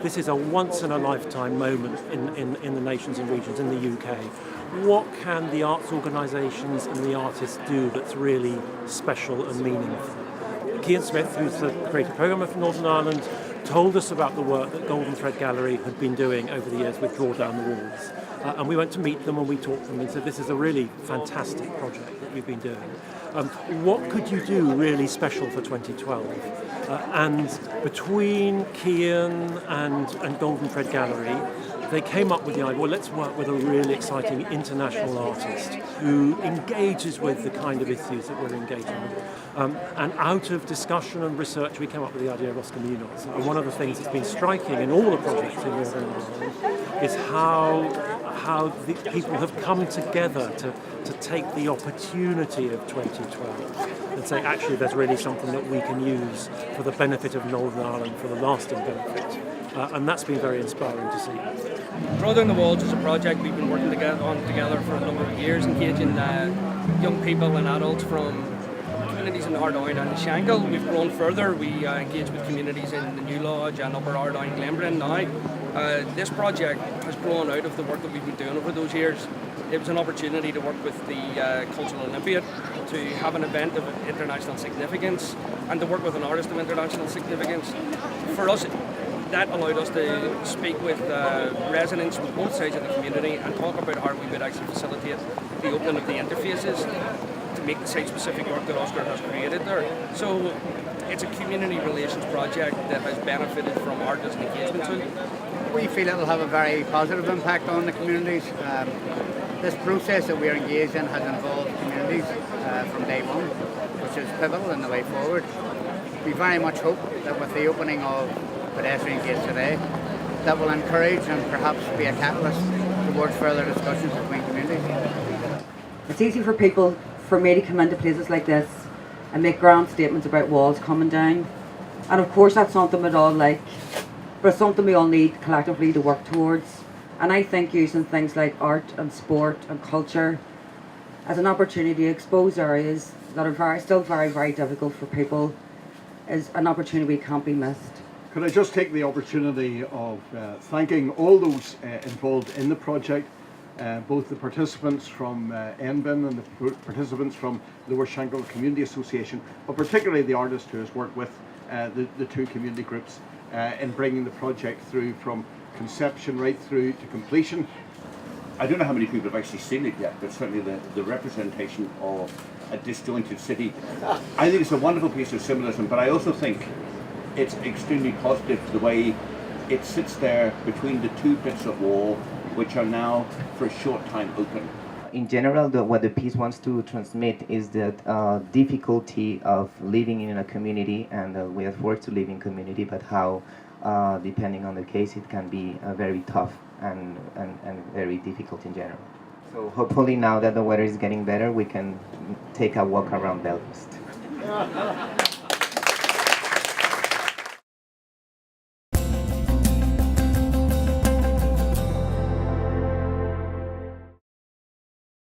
this is a once-in-a-lifetime moment in the nations and regions, in the UK. What can the arts organisations and the artists do that's really special and meaningful? Cian Smith, who's the creative programmer for Northern Ireland, told us about the work that Golden Thread Gallery had been doing over the years with Draw Down the Walls. And we went to meet them and we talked to them and said, this is a really fantastic project that you've been doing. What could you do really special for 2012? And between Cian and Golden Thread Gallery, they came up with the idea, well, let's work with a really exciting international artist who engages with the kind of issues that we're engaging with. And out of discussion and research, we came up with the idea of Oscar Munoz. And one of the things that's been striking in all the projects in Northern Ireland is how the people have come together to take the opportunity of 2012 and say, actually, there's really something that we can use for the benefit of Northern Ireland, for the lasting benefit. And that's been very inspiring to see. Draw Down the Walls is a project we've been working together for a number of years, engaging young people and adults from communities in Ardoyne and Shankill. We've grown further. We engage with communities in the New Lodge and Upper Ardoyne, Glenbryn now. This project has grown out of the work that we've been doing over those years. It was an opportunity to work with the Cultural Olympiad, to have an event of international significance and to work with an artist of international significance. For us, that allowed us to speak with residents from both sides of the community and talk about how we would actually facilitate the opening of the interfaces to make the site-specific work that Oscar has created there. So it's a community relations project that has benefited from art as an engagement tool. We feel it will have a very positive impact on the communities. This process that we're engaged in has involved communities from day one, which is pivotal in the way forward. We very much hope that with the opening of Pedestrian Gates today, that will encourage and perhaps be a catalyst towards further discussions between communities. It's easy for people, for me, to come into places like this and make grand statements about walls coming down. And of course that's something we'd all like, but it's something we all need collectively to work towards. And I think using things like art and sport and culture as an opportunity to expose areas that are still very, very difficult for people is an opportunity we can't be missed. Could I just take the opportunity of thanking all those involved in the project, both the participants from NBIN and the participants from Lower Shankill Community Association, but particularly the artist who has worked with the two community groups in bringing the project through from conception right through to completion. I don't know how many people have actually seen it yet, but certainly the representation of a disjointed city, I think it's a wonderful piece of symbolism, but I also think it's extremely positive the way it sits there between the two bits of wall, which are now for a short time open. In general, what the piece wants to transmit is that difficulty of living in a community, and we are forced to live in community, but how, depending on the case, it can be very tough and very difficult in general. So hopefully now that the weather is getting better, we can take a walk around Belfast.